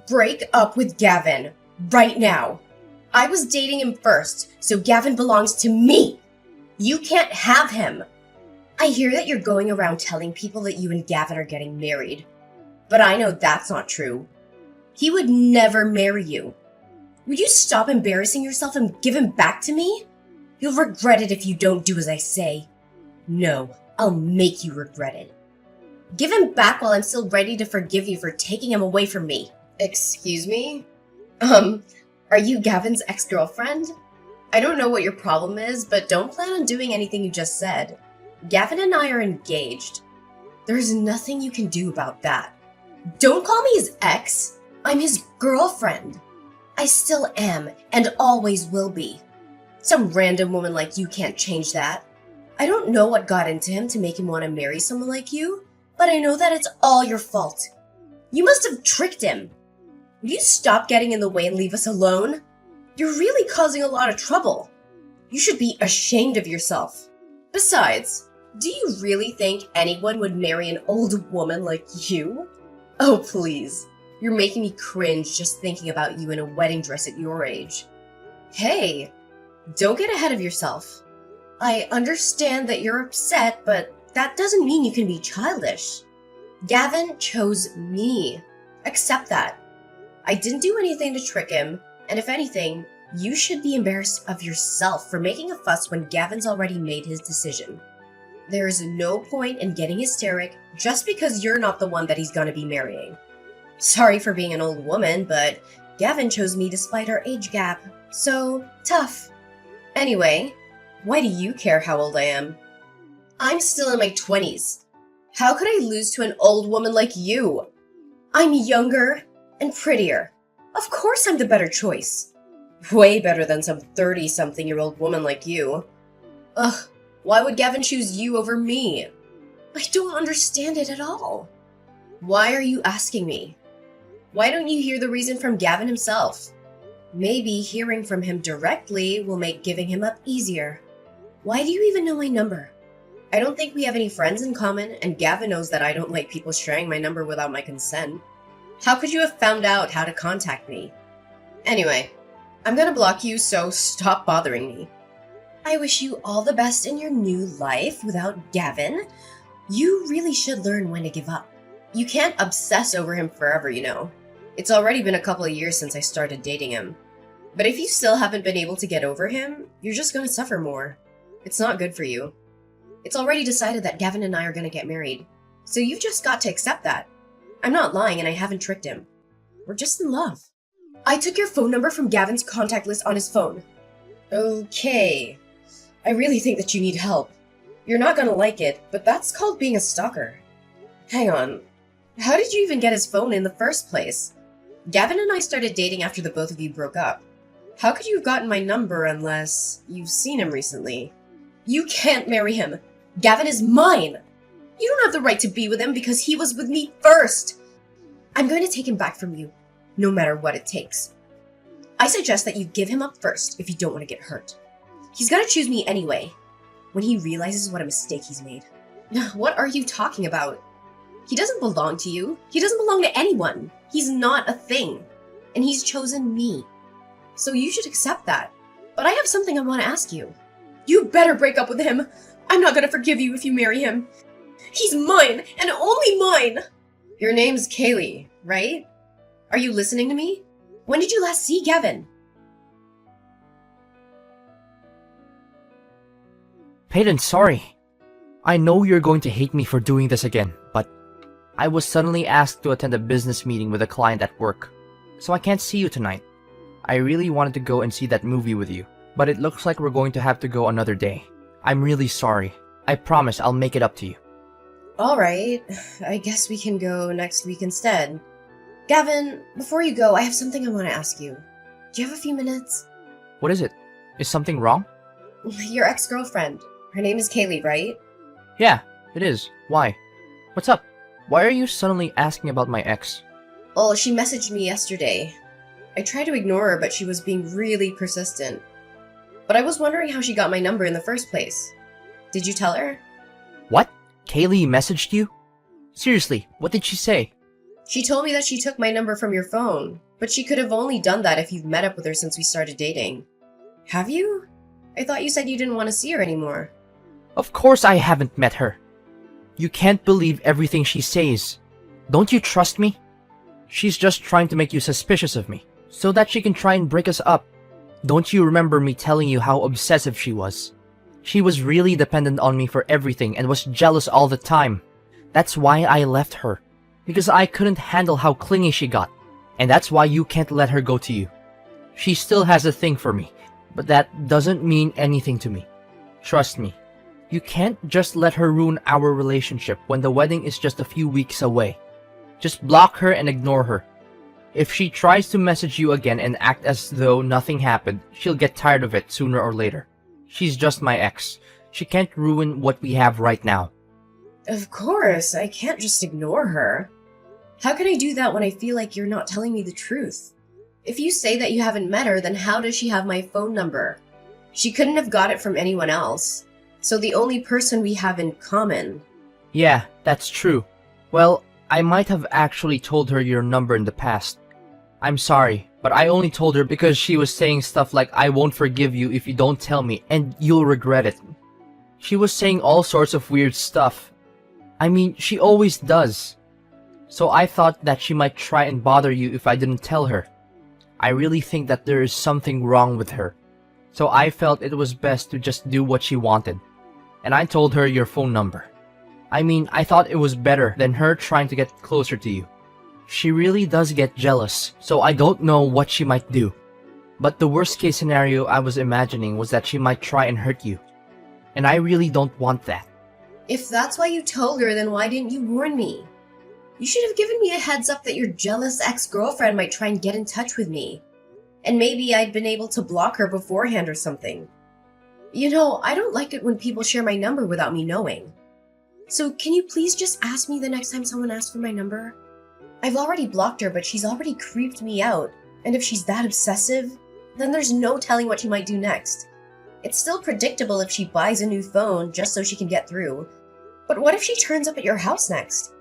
Break up with Gavin. Right now. I was dating him first, so Gavin belongs to me. You can't have him. I hear that you're going around telling people that you and Gavin are getting married. But I know that's not true. He would never marry you. Would you stop embarrassing yourself and give him back to me? You'll regret it if you don't do as I say. No, I'll make you regret it. Give him back while I'm still ready to forgive you for taking him away from me. Excuse me? Are you Gavin's ex-girlfriend? I don't know what your problem is, but don't plan on doing anything you just said. Gavin and I are engaged. There's nothing you can do about that. Don't call me his ex. I'm his girlfriend. I still am, and always will be. Some random woman like you can't change that. I don't know what got into him to make him want to marry someone like you, but I know that it's all your fault. You must have tricked him. Will you stop getting in the way and leave us alone? You're really causing a lot of trouble. You should be ashamed of yourself. Besides, do you really think anyone would marry an old woman like you? Oh, please. You're making me cringe just thinking about you in a wedding dress at your age. Hey, don't get ahead of yourself. I understand that you're upset, but that doesn't mean you can be childish. Gavin chose me. Accept that. I didn't do anything to trick him, and if anything, you should be embarrassed of yourself for making a fuss when Gavin's already made his decision. There is no point in getting hysteric just because you're not the one that he's gonna be marrying. Sorry for being an old woman, but Gavin chose me despite our age gap, so tough. Anyway, why do you care how old I am? I'm still in my 20s. How could I lose to an old woman like you? I'm younger and prettier. Of course I'm the better choice. Way better than some 30-something-year-old woman like you. Ugh, why would Gavin choose you over me? I don't understand it at all. Why are you asking me? Why don't you hear the reason from Gavin himself? Maybe hearing from him directly will make giving him up easier. Why do you even know my number? I don't think we have any friends in common, and Gavin knows that I don't like people sharing my number without my consent. How could you have found out how to contact me? Anyway, I'm gonna block you, so stop bothering me. I wish you all the best in your new life without Gavin. You really should learn when to give up. You can't obsess over him forever, you know. It's already been a couple of years since I started dating him. But if you still haven't been able to get over him, you're just gonna suffer more. It's not good for you. It's already decided that Gavin and I are gonna get married, so you've just got to accept that. I'm not lying and I haven't tricked him. We're just in love. I took your phone number from Gavin's contact list on his phone. Okay. I really think that you need help. You're not gonna like it, but that's called being a stalker. Hang on. How did you even get his phone in the first place? Gavin and I started dating after the both of you broke up. How could you have gotten my number unless you've seen him recently? You can't marry him. Gavin is mine. You don't have the right to be with him because he was with me first. I'm going to take him back from you, no matter what it takes. I suggest that you give him up first if you don't want to get hurt. He's gonna choose me anyway, when he realizes what a mistake he's made. What are you talking about? He doesn't belong to you. He doesn't belong to anyone. He's not a thing. And he's chosen me. So you should accept that. But I have something I want to ask you. You better break up with him. I'm not gonna forgive you if you marry him. He's mine, and only mine! Your name's Kaylee, right? Are you listening to me? When did you last see Gavin? Peyton, sorry. I know you're going to hate me for doing this again, but I was suddenly asked to attend a business meeting with a client at work, so I can't see you tonight. I really wanted to go and see that movie with you, but it looks like we're going to have to go another day. I'm really sorry. I promise I'll make it up to you. Alright, I guess we can go next week instead. Gavin, before you go, I have something I want to ask you. Do you have a few minutes? What is it? Is something wrong? Your ex-girlfriend. Her name is Kaylee, right? Yeah, it is. Why? What's up? Why are you suddenly asking about my ex? Well, she messaged me yesterday. I tried to ignore her, but she was being really persistent. But I was wondering how she got my number in the first place. Did you tell her? What? Kaylee messaged you? Seriously, what did she say? She told me that she took my number from your phone, but she could have only done that if you've met up with her since we started dating. Have you? I thought you said you didn't want to see her anymore. Of course I haven't met her. You can't believe everything she says. Don't you trust me? She's just trying to make you suspicious of me, so that she can try and break us up. Don't you remember me telling you how obsessive she was? She was really dependent on me for everything and was jealous all the time. That's why I left her. Because I couldn't handle how clingy she got. And that's why you can't let her go to you. She still has a thing for me, but that doesn't mean anything to me. Trust me. You can't just let her ruin our relationship when the wedding is just a few weeks away. Just block her and ignore her. If she tries to message you again and act as though nothing happened, she'll get tired of it sooner or later. She's just my ex. She can't ruin what we have right now. Of course, I can't just ignore her. How can I do that when I feel like you're not telling me the truth? If you say that you haven't met her, then how does she have my phone number? She couldn't have got it from anyone else. So the only person we have in common. Yeah, that's true. Well, I might have actually told her your number in the past. I'm sorry, but I only told her because she was saying stuff like, I won't forgive you if you don't tell me, and you'll regret it. She was saying all sorts of weird stuff. I mean, she always does. So I thought that she might try and bother you if I didn't tell her. I really think that there is something wrong with her. So I felt it was best to just do what she wanted. And I told her your phone number. I mean, I thought it was better than her trying to get closer to you. She really does get jealous, so I don't know what she might do. But the worst case scenario I was imagining was that she might try and hurt you. And I really don't want that. If that's why you told her, then why didn't you warn me? You should have given me a heads up that your jealous ex-girlfriend might try and get in touch with me. And maybe I'd been able to block her beforehand or something. You know, I don't like it when people share my number without me knowing. So can you please just ask me the next time someone asks for my number? I've already blocked her, but she's already creeped me out. And if she's that obsessive, then there's no telling what she might do next. It's still predictable if she buys a new phone just so she can get through. But what if she turns up at your house next?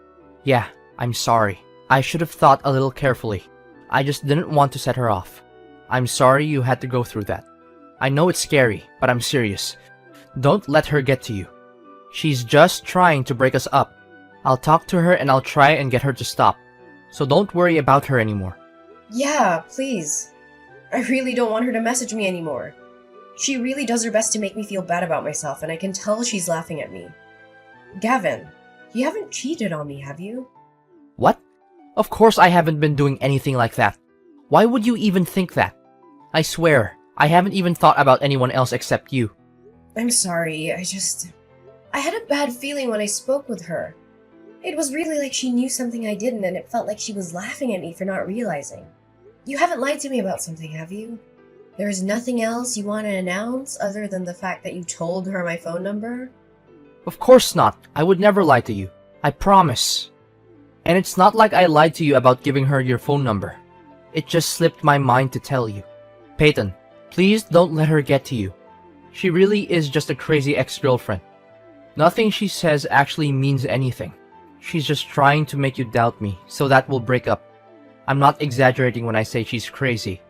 Yeah, I'm sorry. I should have thought a little carefully. I just didn't want to set her off. I'm sorry you had to go through that. I know it's scary, but I'm serious. Don't let her get to you. She's just trying to break us up. I'll talk to her and I'll try and get her to stop. So don't worry about her anymore. Yeah, please. I really don't want her to message me anymore. She really does her best to make me feel bad about myself, and I can tell she's laughing at me. Gavin, you haven't cheated on me, have you? What? Of course I haven't been doing anything like that. Why would you even think that? I swear, I haven't even thought about anyone else except you. I'm sorry, I had a bad feeling when I spoke with her. It was really like she knew something I didn't, and it felt like she was laughing at me for not realizing. You haven't lied to me about something, have you? There's nothing else you want to announce other than the fact that you told her my phone number? Of course not. I would never lie to you. I promise. And it's not like I lied to you about giving her your phone number. It just slipped my mind to tell you. Peyton, please don't let her get to you. She really is just a crazy ex-girlfriend. Nothing she says actually means anything. She's just trying to make you doubt me, so that we'll break up. I'm not exaggerating when I say she's crazy.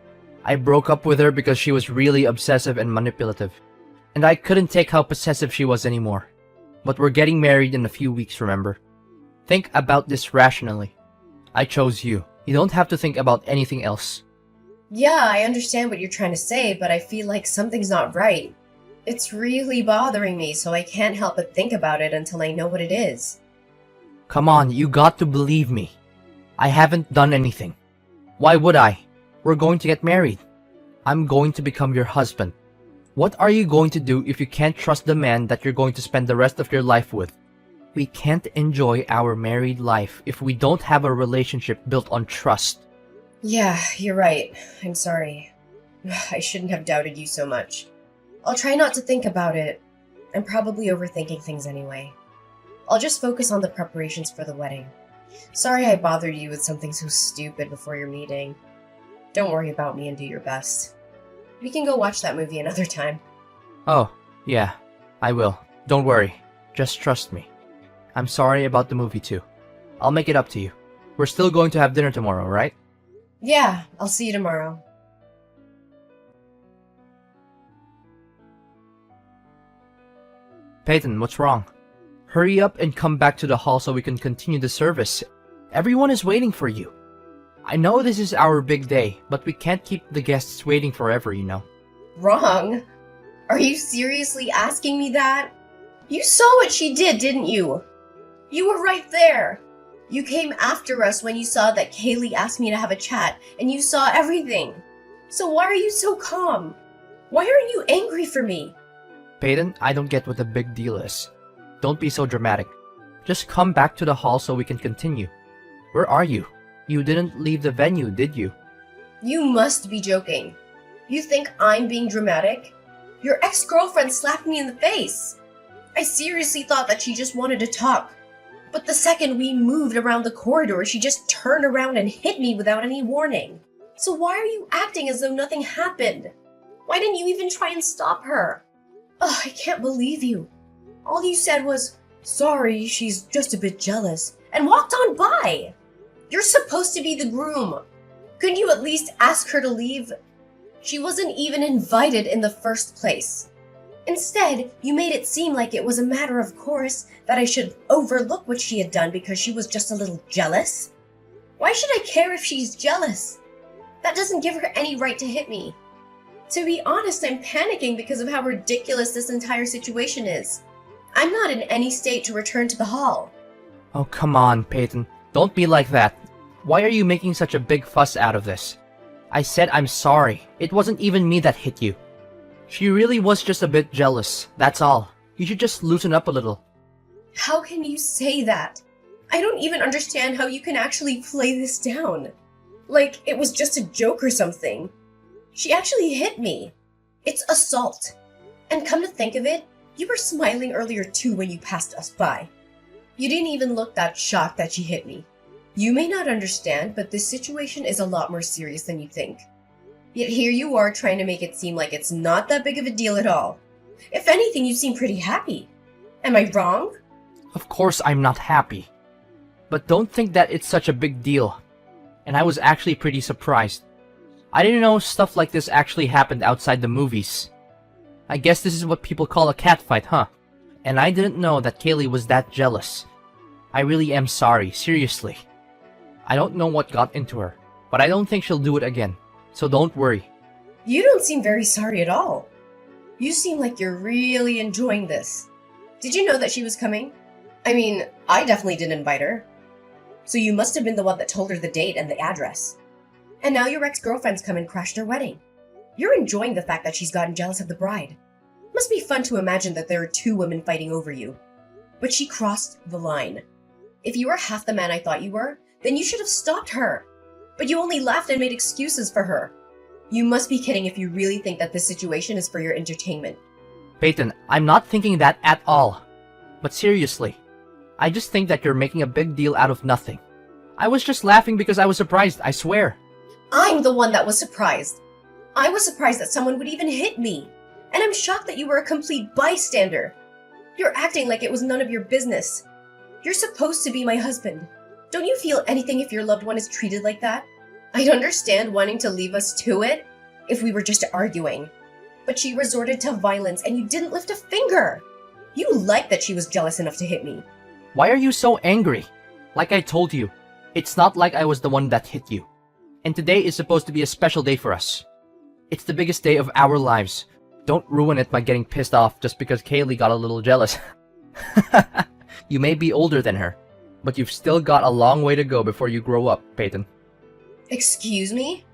I broke up with her because she was really obsessive and manipulative. And I couldn't take how possessive she was anymore. But we're getting married in a few weeks, remember? Think about this rationally. I chose you. You don't have to think about anything else. Yeah, I understand what you're trying to say, but I feel like something's not right. It's really bothering me, so I can't help but think about it until I know what it is. Come on, you got to believe me. I haven't done anything. Why would I? We're going to get married. I'm going to become your husband. What are you going to do if you can't trust the man that you're going to spend the rest of your life with? We can't enjoy our married life if we don't have a relationship built on trust. Yeah, you're right. I'm sorry. I shouldn't have doubted you so much. I'll try not to think about it. I'm probably overthinking things anyway. I'll just focus on the preparations for the wedding. Sorry I bothered you with something so stupid before your meeting. Don't worry about me and do your best. We can go watch that movie another time. Oh, yeah, I will. Don't worry. Just trust me. I'm sorry about the movie too. I'll make it up to you. We're still going to have dinner tomorrow, right? Yeah, I'll see you tomorrow. Peyton, what's wrong? Hurry up and come back to the hall so we can continue the service. Everyone is waiting for you. I know this is our big day, but we can't keep the guests waiting forever, you know. Wrong? Are you seriously asking me that? You saw what she did, didn't you? You were right there. You came after us when you saw that Kaylee asked me to have a chat, and you saw everything. So why are you so calm? Why aren't you angry for me? Peyton, I don't get what the big deal is. Don't be so dramatic. Just come back to the hall so we can continue. Where are you? You didn't leave the venue, did you? You must be joking. You think I'm being dramatic? Your ex-girlfriend slapped me in the face. I seriously thought that she just wanted to talk. But the second we moved around the corridor, she just turned around and hit me without any warning. So why are you acting as though nothing happened? Why didn't you even try and stop her? Ugh, I can't believe you. All you said was, sorry, she's just a bit jealous, and walked on by. You're supposed to be the groom. Couldn't you at least ask her to leave? She wasn't even invited in the first place. Instead, you made it seem like it was a matter of course that I should overlook what she had done because she was just a little jealous. Why should I care if she's jealous? That doesn't give her any right to hit me. To be honest, I'm panicking because of how ridiculous this entire situation is. I'm not in any state to return to the hall. Oh, come on, Peyton. Don't be like that. Why are you making such a big fuss out of this? I said I'm sorry. It wasn't even me that hit you. She really was just a bit jealous, that's all. You should just loosen up a little. How can you say that? I don't even understand how you can actually play this down. Like it was just a joke or something. She actually hit me. It's assault. And come to think of it, you were smiling earlier too when you passed us by. You didn't even look that shocked that she hit me. You may not understand, but this situation is a lot more serious than you think. Yet here you are trying to make it seem like it's not that big of a deal at all. If anything, you seem pretty happy. Am I wrong? Of course I'm not happy. But don't think that it's such a big deal. And I was actually pretty surprised. I didn't know stuff like this actually happened outside the movies. I guess this is what people call a catfight, huh? And I didn't know that Kaylee was that jealous. I really am sorry, seriously. I don't know what got into her, but I don't think she'll do it again. So don't worry. You don't seem very sorry at all. You seem like you're really enjoying this. Did you know that she was coming? I mean, I definitely didn't invite her. So you must have been the one that told her the date and the address. And now your ex-girlfriend's come and crashed her wedding. You're enjoying the fact that she's gotten jealous of the bride. Must be fun to imagine that there are two women fighting over you. But she crossed the line. If you were half the man I thought you were, then you should have stopped her. But you only laughed and made excuses for her. You must be kidding if you really think that this situation is for your entertainment. Peyton, I'm not thinking that at all. But seriously, I just think that you're making a big deal out of nothing. I was just laughing because I was surprised, I swear. I'm the one that was surprised. I was surprised that someone would even hit me. And I'm shocked that you were a complete bystander. You're acting like it was none of your business. You're supposed to be my husband. Don't you feel anything if your loved one is treated like that? I'd understand wanting to leave us to it if we were just arguing. But she resorted to violence and you didn't lift a finger. You liked that she was jealous enough to hit me. Why are you so angry? Like I told you, it's not like I was the one that hit you. And today is supposed to be a special day for us. It's the biggest day of our lives. Don't ruin it by getting pissed off just because Kaylee got a little jealous. You may be older than her, but you've still got a long way to go before you grow up, Peyton. Excuse me?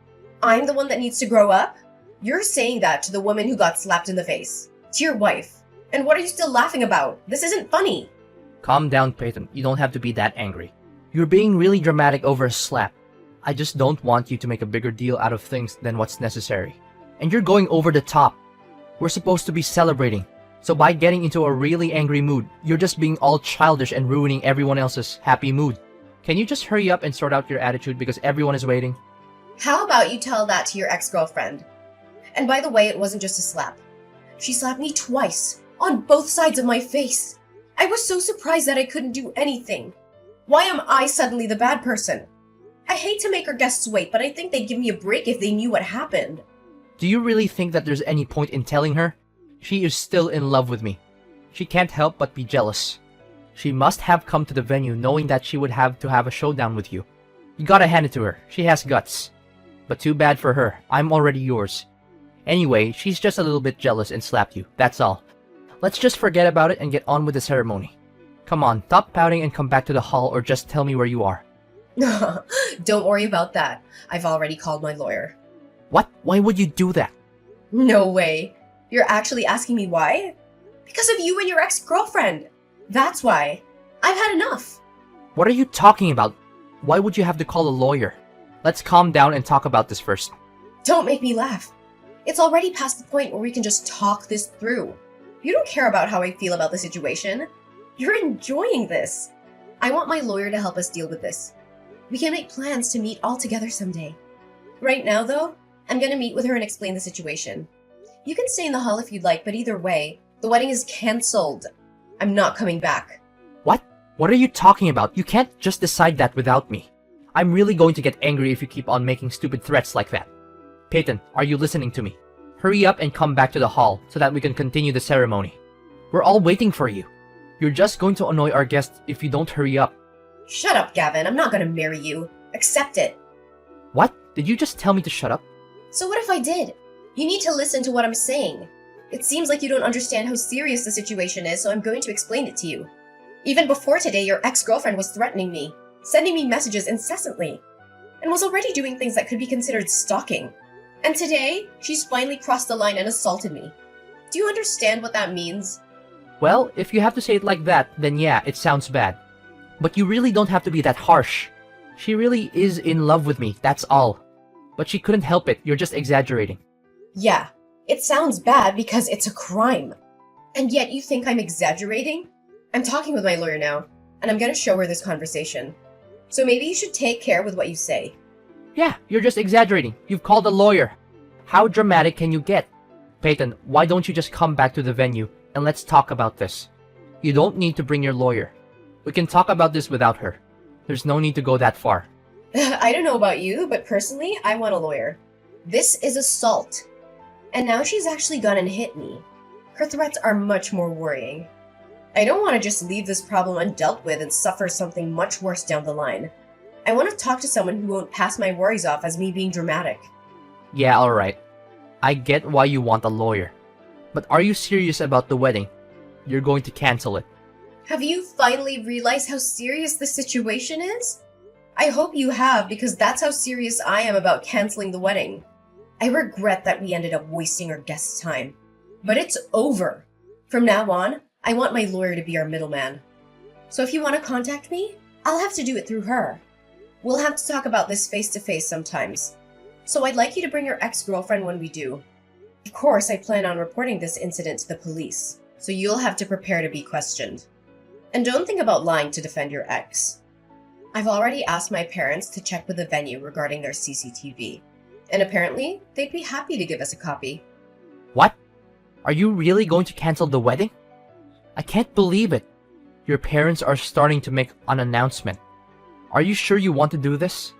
I'm the one that needs to grow up? You're saying that to the woman who got slapped in the face. To your wife. And what are you still laughing about? This isn't funny. Calm down, Peyton. You don't have to be that angry. You're being really dramatic over a slap. I just don't want you to make a bigger deal out of things than what's necessary. And you're going over the top. We're supposed to be celebrating. So by getting into a really angry mood, you're just being all childish and ruining everyone else's happy mood. Can you just hurry up and sort out your attitude because everyone is waiting? How about you tell that to your ex-girlfriend? And by the way, it wasn't just a slap. She slapped me twice, on both sides of my face. I was so surprised that I couldn't do anything. Why am I suddenly the bad person? I hate to make our guests wait, but I think they'd give me a break if they knew what happened. Do you really think that there's any point in telling her? She is still in love with me. She can't help but be jealous. She must have come to the venue knowing that she would have to have a showdown with you. You gotta hand it to her. She has guts. But too bad for her. I'm already yours. Anyway, she's just a little bit jealous and slapped you. That's all. Let's just forget about it and get on with the ceremony. Come on, stop pouting and come back to the hall or just tell me where you are. Don't worry about that. I've already called my lawyer. What? Why would you do that? No way. You're actually asking me why? Because of you and your ex-girlfriend. That's why. I've had enough. What are you talking about? Why would you have to call a lawyer? Let's calm down and talk about this first. Don't make me laugh. It's already past the point where we can just talk this through. You don't care about how I feel about the situation. You're enjoying this. I want my lawyer to help us deal with this. We can make plans to meet all together someday. Right now, though, I'm gonna meet with her and explain the situation. You can stay in the hall if you'd like, but either way, the wedding is cancelled. I'm not coming back. What? What are you talking about? You can't just decide that without me. I'm really going to get angry if you keep on making stupid threats like that. Peyton, are you listening to me? Hurry up and come back to the hall so that we can continue the ceremony. We're all waiting for you. You're just going to annoy our guests if you don't hurry up. Shut up, Gavin. I'm not gonna marry you. Accept it. What? Did you just tell me to shut up? So what if I did? You need to listen to what I'm saying. It seems like you don't understand how serious the situation is, so I'm going to explain it to you. Even before today, your ex-girlfriend was threatening me, sending me messages incessantly, and was already doing things that could be considered stalking. And today, she's finally crossed the line and assaulted me. Do you understand what that means? Well, if you have to say it like that, then yeah, it sounds bad. But you really don't have to be that harsh. She really is in love with me, that's all. But she couldn't help it, you're just exaggerating. Yeah, it sounds bad because it's a crime. And yet you think I'm exaggerating? I'm talking with my lawyer now, and I'm gonna show her this conversation. So maybe you should take care with what you say. Yeah, you're just exaggerating. You've called a lawyer. How dramatic can you get? Peyton, why don't you just come back to the venue and let's talk about this? You don't need to bring your lawyer. We can talk about this without her. There's no need to go that far. I don't know about you, but personally, I want a lawyer. This is assault. And now she's actually gone and hit me. Her threats are much more worrying. I don't want to just leave this problem undealt with and suffer something much worse down the line. I want to talk to someone who won't pass my worries off as me being dramatic. Yeah, alright. I get why you want a lawyer. But are you serious about the wedding? You're going to cancel it. Have you finally realized how serious the situation is? I hope you have, because that's how serious I am about canceling the wedding. I regret that we ended up wasting our guests' time. But it's over. From now on, I want my lawyer to be our middleman. So if you want to contact me, I'll have to do it through her. We'll have to talk about this face-to-face sometimes. So I'd like you to bring your ex-girlfriend when we do. Of course, I plan on reporting this incident to the police, so you'll have to prepare to be questioned. And don't think about lying to defend your ex. I've already asked my parents to check with the venue regarding their CCTV, and apparently, they'd be happy to give us a copy. What? Are you really going to cancel the wedding? I can't believe it. Your parents are starting to make an announcement. Are you sure you want to do this?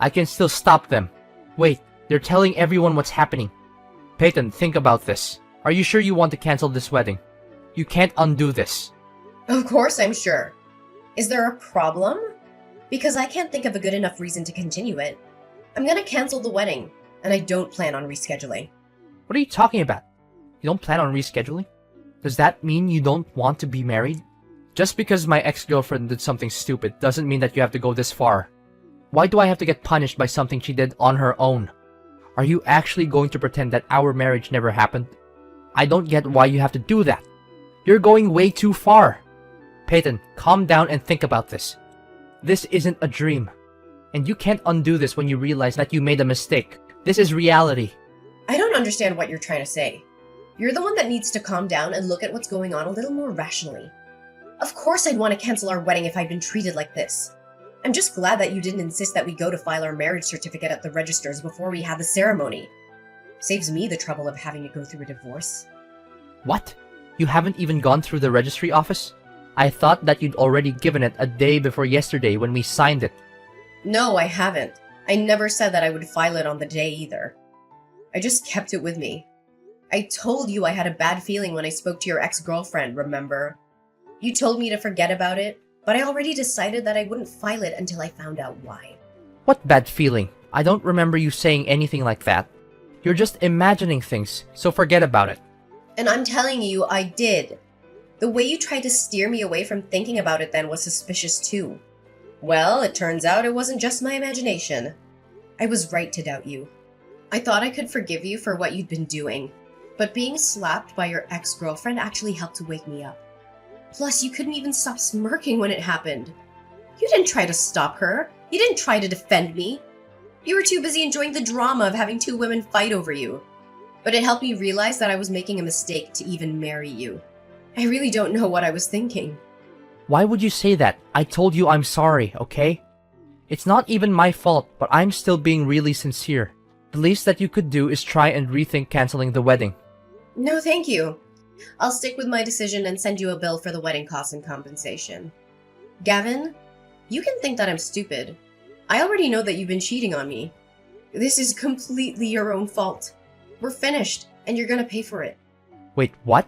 I can still stop them. Wait, they're telling everyone what's happening. Peyton, think about this. Are you sure you want to cancel this wedding? You can't undo this. Of course I'm sure. Is there a problem? Because I can't think of a good enough reason to continue it. I'm gonna cancel the wedding, and I don't plan on rescheduling. What are you talking about? You don't plan on rescheduling? Does that mean you don't want to be married? Just because my ex-girlfriend did something stupid doesn't mean that you have to go this far. Why do I have to get punished by something she did on her own? Are you actually going to pretend that our marriage never happened? I don't get why you have to do that. You're going way too far. Peyton, calm down and think about this. This isn't a dream. And you can't undo this when you realize that you made a mistake. This is reality. I don't understand what you're trying to say. You're the one that needs to calm down and look at what's going on a little more rationally. Of course I'd want to cancel our wedding if I'd been treated like this. I'm just glad that you didn't insist that we go to file our marriage certificate at the registers before we had the ceremony. Saves me the trouble of having to go through a divorce. What? You haven't even gone through the registry office? I thought that you'd already given it a day before yesterday when we signed it. No, I haven't. I never said that I would file it on the day either. I just kept it with me. I told you I had a bad feeling when I spoke to your ex-girlfriend, remember? You told me to forget about it, but I already decided that I wouldn't file it until I found out why. What bad feeling? I don't remember you saying anything like that. You're just imagining things, so forget about it. And I'm telling you, I did. The way you tried to steer me away from thinking about it then was suspicious too. Well, it turns out it wasn't just my imagination. I was right to doubt you. I thought I could forgive you for what you'd been doing, but being slapped by your ex-girlfriend actually helped to wake me up. Plus, you couldn't even stop smirking when it happened. You didn't try to stop her. You didn't try to defend me. You were too busy enjoying the drama of having two women fight over you. But it helped me realize that I was making a mistake to even marry you. I really don't know what I was thinking. Why would you say that? I told you I'm sorry, okay? It's not even my fault, but I'm still being really sincere. The least that you could do is try and rethink canceling the wedding. No, thank you. I'll stick with my decision and send you a bill for the wedding costs and compensation. Gavin, you can think that I'm stupid. I already know that you've been cheating on me. This is completely your own fault. We're finished, and you're gonna pay for it. Wait, what?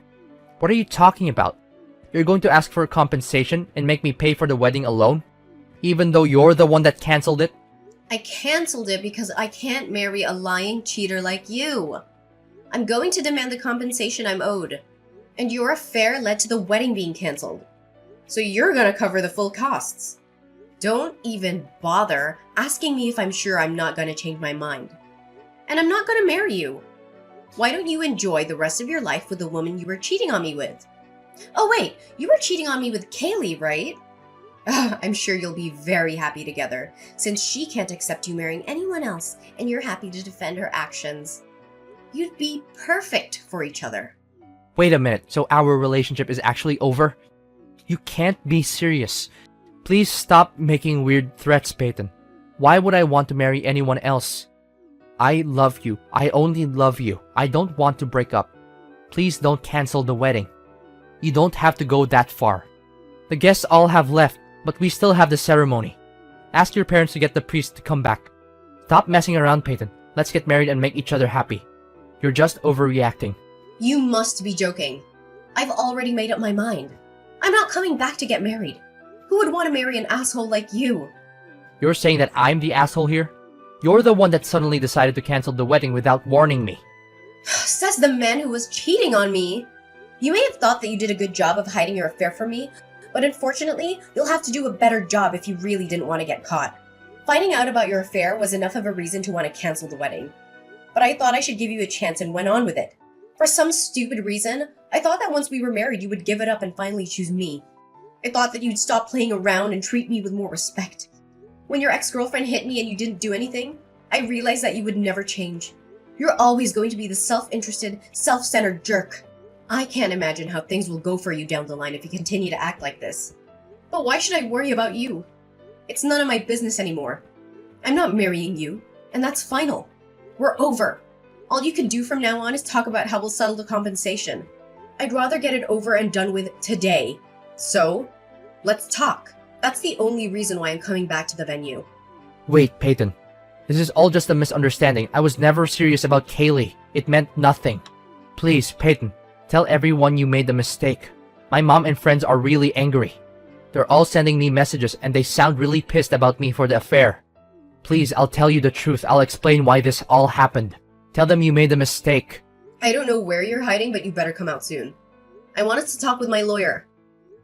What are you talking about? You're going to ask for compensation and make me pay for the wedding alone? Even though you're the one that canceled it? I canceled it because I can't marry a lying cheater like you. I'm going to demand the compensation I'm owed. And your affair led to the wedding being canceled. So you're gonna cover the full costs. Don't even bother asking me if I'm sure I'm not gonna change my mind. And I'm not gonna marry you. Why don't you enjoy the rest of your life with the woman you were cheating on me with? Oh wait, you were cheating on me with Kaylee, right? I'm sure you'll be very happy together, since she can't accept you marrying anyone else and you're happy to defend her actions. You'd be perfect for each other. Wait a minute, so our relationship is actually over? You can't be serious. Please stop making weird threats, Peyton. Why would I want to marry anyone else? I love you. I only love you. I don't want to break up. Please don't cancel the wedding. You don't have to go that far. The guests all have left, but we still have the ceremony. Ask your parents to get the priest to come back. Stop messing around, Peyton. Let's get married and make each other happy. You're just overreacting. You must be joking. I've already made up my mind. I'm not coming back to get married. Who would want to marry an asshole like you? You're saying that I'm the asshole here? You're the one that suddenly decided to cancel the wedding without warning me. Says the man who was cheating on me. You may have thought that you did a good job of hiding your affair from me, but unfortunately, you'll have to do a better job if you really didn't want to get caught. Finding out about your affair was enough of a reason to want to cancel the wedding. But I thought I should give you a chance and went on with it. For some stupid reason, I thought that once we were married, you would give it up and finally choose me. I thought that you'd stop playing around and treat me with more respect. When your ex-girlfriend hit me and you didn't do anything, I realized that you would never change. You're always going to be the self-interested, self-centered jerk. I can't imagine how things will go for you down the line if you continue to act like this. But why should I worry about you? It's none of my business anymore. I'm not marrying you, and that's final. We're over. All you can do from now on is talk about how we'll settle the compensation. I'd rather get it over and done with today. So, let's talk. That's the only reason why I'm coming back to the venue. Wait, Peyton. This is all just a misunderstanding. I was never serious about Kaylee. It meant nothing. Please, Peyton, tell everyone you made the mistake. My mom and friends are really angry. They're all sending me messages and they sound really pissed about me for the affair. Please, I'll tell you the truth. I'll explain why this all happened. Tell them you made a mistake. I don't know where you're hiding, but you better come out soon. I wanted to talk with my lawyer.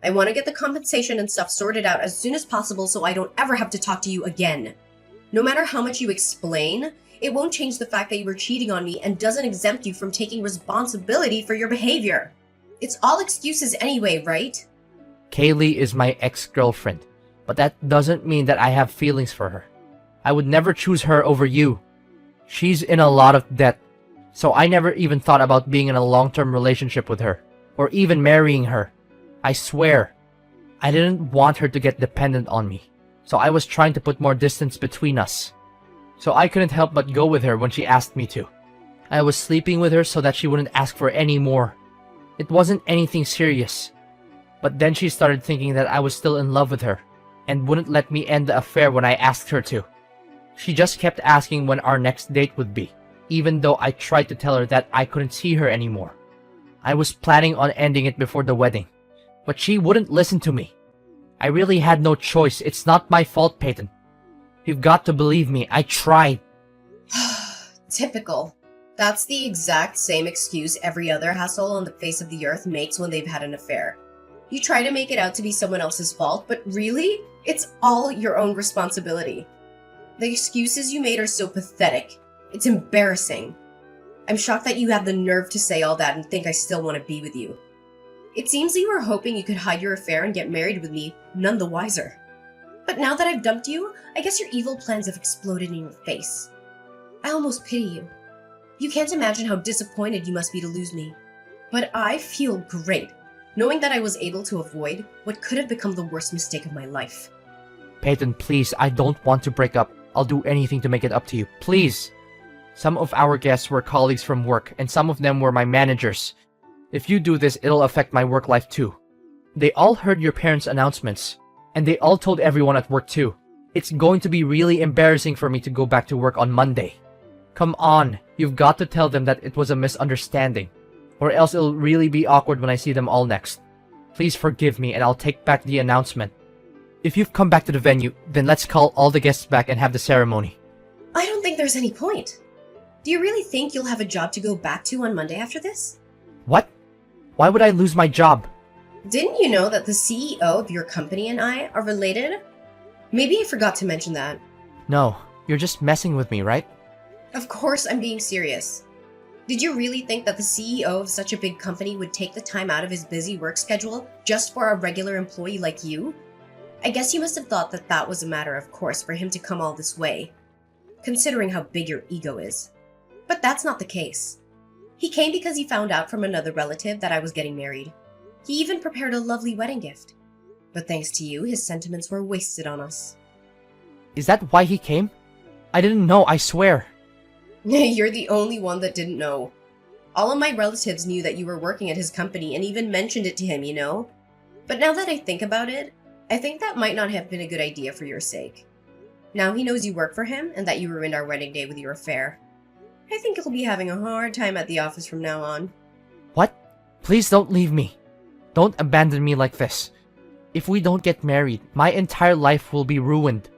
I want to get the compensation and stuff sorted out as soon as possible so I don't ever have to talk to you again. No matter how much you explain, it won't change the fact that you were cheating on me and doesn't exempt you from taking responsibility for your behavior. It's all excuses anyway, right? Kaylee is my ex-girlfriend, but that doesn't mean that I have feelings for her. I would never choose her over you. She's in a lot of debt, so I never even thought about being in a long-term relationship with her, or even marrying her. I swear, I didn't want her to get dependent on me, so I was trying to put more distance between us. So I couldn't help but go with her when she asked me to. I was sleeping with her so that she wouldn't ask for any more. It wasn't anything serious. But then she started thinking that I was still in love with her, and wouldn't let me end the affair when I asked her to. She just kept asking when our next date would be, even though I tried to tell her that I couldn't see her anymore. I was planning on ending it before the wedding, but she wouldn't listen to me. I really had no choice. It's not my fault, Peyton. You've got to believe me. I tried. Typical. That's the exact same excuse every other asshole on the face of the earth makes when they've had an affair. You try to make it out to be someone else's fault, but really, it's all your own responsibility. The excuses you made are so pathetic. It's embarrassing. I'm shocked that you have the nerve to say all that and think I still want to be with you. It seems that you were hoping you could hide your affair and get married with me, none the wiser. But now that I've dumped you, I guess your evil plans have exploded in your face. I almost pity you. You can't imagine how disappointed you must be to lose me. But I feel great, knowing that I was able to avoid what could have become the worst mistake of my life. Peyton, please, I don't want to break up. I'll do anything to make it up to you. Please. Some of our guests were colleagues from work, and some of them were my managers. If you do this, it'll affect my work life too. They all heard your parents' announcements, and they all told everyone at work too. It's going to be really embarrassing for me to go back to work on Monday. Come on, you've got to tell them that it was a misunderstanding, or else it'll really be awkward when I see them all next. Please forgive me and I'll take back the announcement. If you've come back to the venue, then let's call all the guests back and have the ceremony. I don't think there's any point. Do you really think you'll have a job to go back to on Monday after this? What? Why would I lose my job? Didn't you know that the CEO of your company and I are related? Maybe I forgot to mention that. No, you're just messing with me, right? Of course I'm being serious. Did you really think that the CEO of such a big company would take the time out of his busy work schedule just for a regular employee like you? I guess you must have thought that that was a matter of course for him to come all this way, considering how big your ego is. But that's not the case. He came because he found out from another relative that I was getting married. He even prepared a lovely wedding gift. But thanks to you, his sentiments were wasted on us. Is that why he came? I didn't know, I swear. You're the only one that didn't know. All of my relatives knew that you were working at his company and even mentioned it to him, you know? But now that I think about it, I think that might not have been a good idea for your sake. Now he knows you work for him and that you ruined our wedding day with your affair. I think he'll be having a hard time at the office from now on. What? Please don't leave me. Don't abandon me like this. If we don't get married, my entire life will be ruined.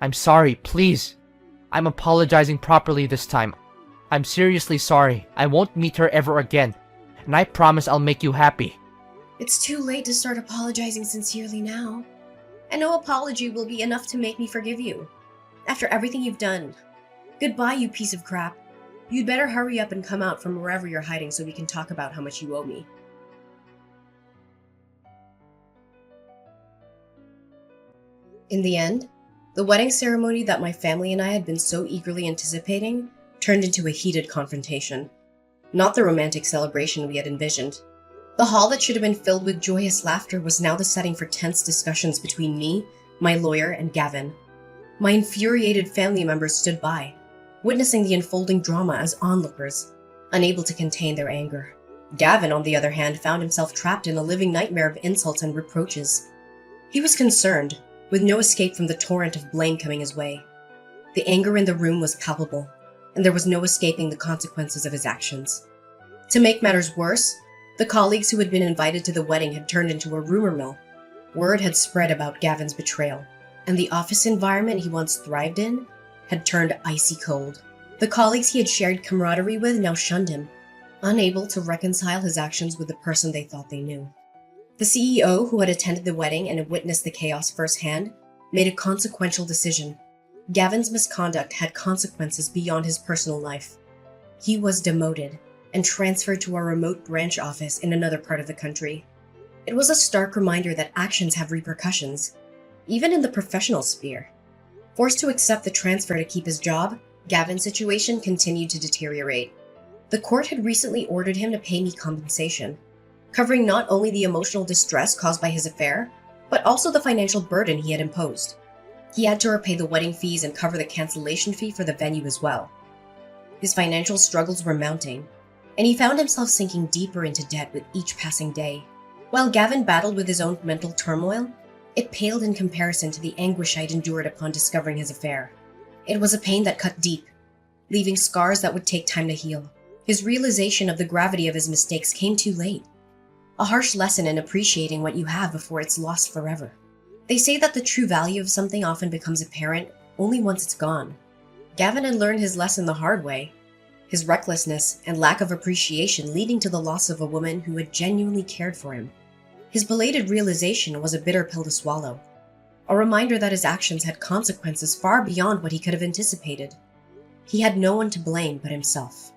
I'm sorry, please. I'm apologizing properly this time. I'm seriously sorry. I won't meet her ever again. And I promise I'll make you happy. It's too late to start apologizing sincerely now. And no apology will be enough to make me forgive you. After everything you've done. Goodbye, you piece of crap. You'd better hurry up and come out from wherever you're hiding so we can talk about how much you owe me. In the end, the wedding ceremony that my family and I had been so eagerly anticipating turned into a heated confrontation. Not the romantic celebration we had envisioned. The hall that should have been filled with joyous laughter was now the setting for tense discussions between me, my lawyer, and Gavin. My infuriated family members stood by, witnessing the unfolding drama as onlookers, unable to contain their anger. Gavin, on the other hand, found himself trapped in a living nightmare of insults and reproaches. He was concerned, with no escape from the torrent of blame coming his way. The anger in the room was palpable, and there was no escaping the consequences of his actions. To make matters worse, the colleagues who had been invited to the wedding had turned into a rumor mill. Word had spread about Gavin's betrayal, and the office environment he once thrived in had turned icy cold. The colleagues he had shared camaraderie with now shunned him, unable to reconcile his actions with the person they thought they knew. The CEO, who had attended the wedding and had witnessed the chaos firsthand, made a consequential decision. Gavin's misconduct had consequences beyond his personal life. He was demoted and transferred to a remote branch office in another part of the country. It was a stark reminder that actions have repercussions, even in the professional sphere. Forced to accept the transfer to keep his job, Gavin's situation continued to deteriorate. The court had recently ordered him to pay me compensation, covering not only the emotional distress caused by his affair, but also the financial burden he had imposed. He had to repay the wedding fees and cover the cancellation fee for the venue as well. His financial struggles were mounting, and he found himself sinking deeper into debt with each passing day. While Gavin battled with his own mental turmoil, it paled in comparison to the anguish I'd endured upon discovering his affair. It was a pain that cut deep, leaving scars that would take time to heal. His realization of the gravity of his mistakes came too late. A harsh lesson in appreciating what you have before it's lost forever. They say that the true value of something often becomes apparent only once it's gone. Gavin had learned his lesson the hard way, his recklessness and lack of appreciation leading to the loss of a woman who had genuinely cared for him. His belated realization was a bitter pill to swallow, a reminder that his actions had consequences far beyond what he could have anticipated. He had no one to blame but himself.